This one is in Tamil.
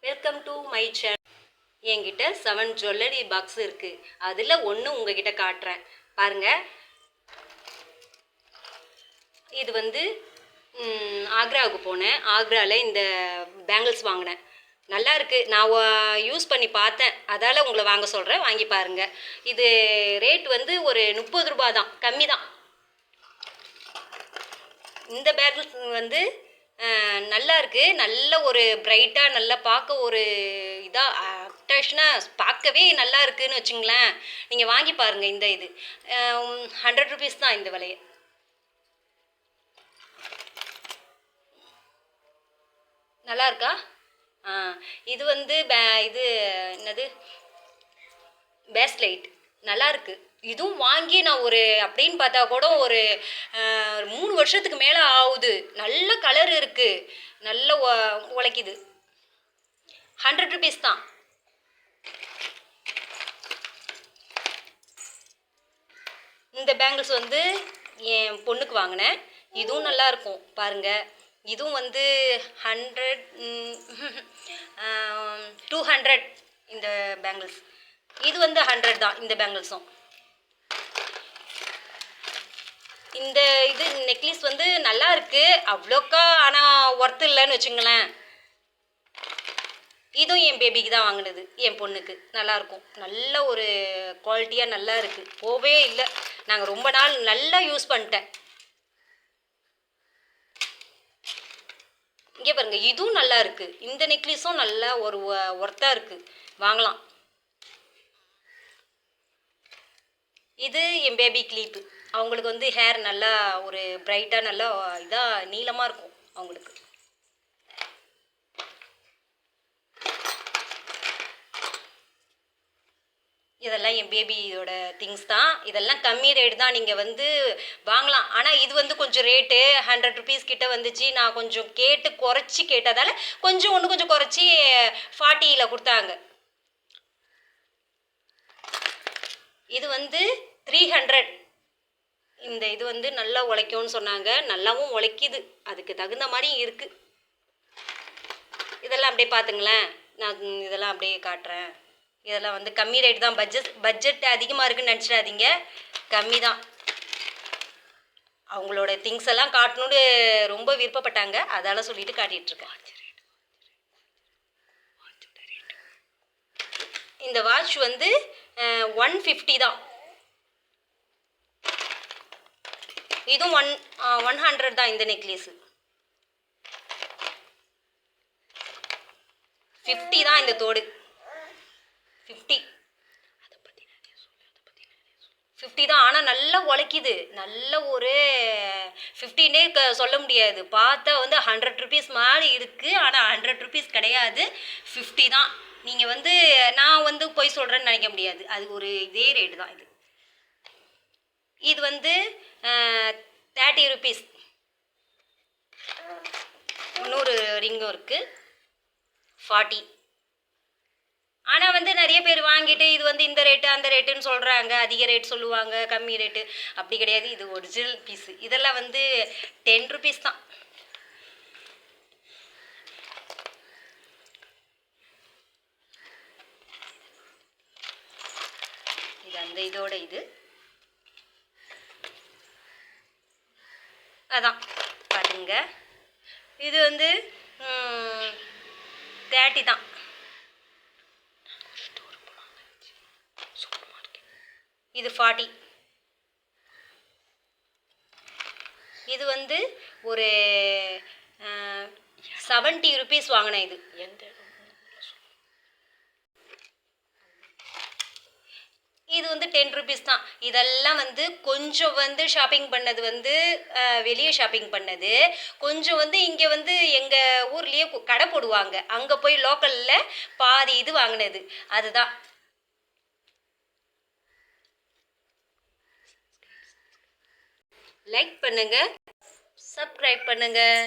Welcome to my channel. என்கிட்ட 7 ஜுவல்லரி பாக்ஸ் இருக்கு. அதில் ஒன்று உங்ககிட்ட காட்டுறேன் பாருங்க. இது வந்து ஆக்ராவுக்கு போனேன். ஆக்ராவில் இந்த பேங்கிள்ஸ் வாங்கினேன். நல்லா இருக்கு. நான் யூஸ் பண்ணி பார்த்தேன், அதால் உங்களை வாங்க சொல்கிறேன். வாங்கி பாருங்கள். இது ரேட் வந்து ஒரு 30 ரூபா தான், கம்மி தான். இந்த பேங்கிள்ஸ் வந்து நல்லா இருக்குது. நல்ல ஒரு பிரைட்டாக, நல்லா பார்க்க ஒரு இதாக அட்ராக்ஷனாக பார்க்கவே நல்லா இருக்குதுன்னு வச்சுங்களேன். நீங்கள் வாங்கி பாருங்கள். இந்த இது 100 ருபீஸ் தான் இந்த விலையை. நல்லா இருக்கா? இது வந்து இது என்னது, பேஸ்லைட் நல்லா இருக்குது. இதுவும் வாங்கி நான் ஒரு அப்படின்னு பார்த்தா கூட ஒரு 3 வருஷத்துக்கு மேலே ஆகுது. நல்ல கலர் இருக்குது, நல்ல உழைக்குது. 100 ருபீஸ் தான். இந்த பேங்கிள்ஸ் வந்து என் பொண்ணுக்கு வாங்கினேன். இதுவும் நல்லா இருக்கும் பாருங்கள். இதுவும் வந்து 200 இந்த பேங்கிள்ஸ். இது வந்து 100 தான் இந்த பேங்கிள்ஸும். இந்த இது நெக்லஸ் வந்து நல்லா இருக்கு அவ்வளோக்கா, ஆனால் ஒர்த்து இல்லைன்னு வச்சுங்களேன். இதுவும் என் பேபிக்கு தான் வாங்கினது, என் பொண்ணுக்கு. நல்லாயிருக்கும், நல்ல ஒரு குவாலிட்டியாக நல்லா இருக்குது. போவே இல்லை, நாங்கள் ரொம்ப நாள் நல்லா யூஸ் பண்ணிட்டேன். இங்கே பாருங்கள், இதுவும் நல்லா இருக்குது. இந்த நெக்லஸும் நல்லா ஒரு ஒர்த்தாக இருக்குது, வாங்கலாம். இது என் பேபி கிளிப்பு. அவங்களுக்கு வந்து ஹேர் நல்லா ஒரு பிரைட்டாக நல்லா இதாக நீளமாக இருக்கும் அவங்களுக்கு. இதெல்லாம் என் பேபியோட திங்ஸ் தான். இதெல்லாம் கம்மி ரேட் தான், நீங்கள் வந்து வாங்கலாம். ஆனால் இது வந்து கொஞ்சம் ரேட்டு 100 ருபீஸ் கிட்ட வந்துச்சு. நான் கொஞ்சம் குறைச்சி கேட்டதால் கொஞ்சம் குறைச்சி 40ல் கொடுத்தாங்க. இது வந்து 300. இந்த இது வந்து நல்லா உழைக்கும்னு சொன்னாங்க. நல்லாவும் உழைக்குது, அதுக்கு தகுந்த மாதிரியும் இருக்குது. இதெல்லாம் அப்படியே பார்த்துங்களேன். நான் இதெல்லாம் அப்படியே காட்டுறேன். இதெல்லாம் வந்து கம்மி ரேட் தான். பட்ஜெட் அதிகமாக இருக்குன்னு நினச்சிடாதீங்க, கம்மி தான். அவங்களோட திங்ஸ் எல்லாம் காட்டணுன்னு ரொம்ப விருப்பப்பட்டாங்க, அதால் சொல்லிட்டு காட்டிகிட்ருக்கேன். இந்த வாட்ச் வந்து 150 தான். இதுவும் 100 தான். இந்த நெக்லஸு 50 தான். இந்த தோடு 50 தான். ஆனால் நல்லா உழைக்குது. நல்ல ஒரு 15 சொல்ல முடியாது. பார்த்தா வந்து 100 ருபீஸ் மாதிரி இருக்குது, ஆனால் 100 ருபீஸ் கிடையாது, 50 தான். நீங்கள் வந்து நான் வந்து போய் சொல்கிறேன்னு நினைக்க முடியாது, அது ஒரு இதே ரேட்டு தான். இது வந்து 30 ருபீஸ். இன்னொரு ரிங்கும் இருக்குது 40. ஆனால் வந்து நிறைய பேர் வாங்கிட்டு இது வந்து இந்த ரேட்டு அந்த ரேட்டுன்னு சொல்கிறாங்க. அதிக ரேட் சொல்லுவாங்க, கம்மி ரேட்டு. அப்படி கிடையாது, இது ஒரிஜினல் பீஸு. இதெல்லாம் வந்து 10 ருபீஸ் தான். இது அந்த இதோட இது அதான் பாருங்க. இது வந்து 30 தான். இது 40. இது வந்து ஒரு 70 ருபீஸ் வாங்கினேன். இது வந்து 10 ருபீஸ் தான். இதெல்லாம் வந்து கொஞ்சம் வந்து ஷாப்பிங் பண்ணது வந்து வெளியே ஷாப்பிங் பண்ணது, கொஞ்சம் வந்து இங்கே வந்து எங்கள் ஊர்லேயே கடை போடுவாங்க, அங்கே போய் லோக்கலில் பாதி இது வாங்கினது, அதுதான். லைக் பண்ணுங்கள், சப்ஸ்கிரைப் பண்ணுங்கள்.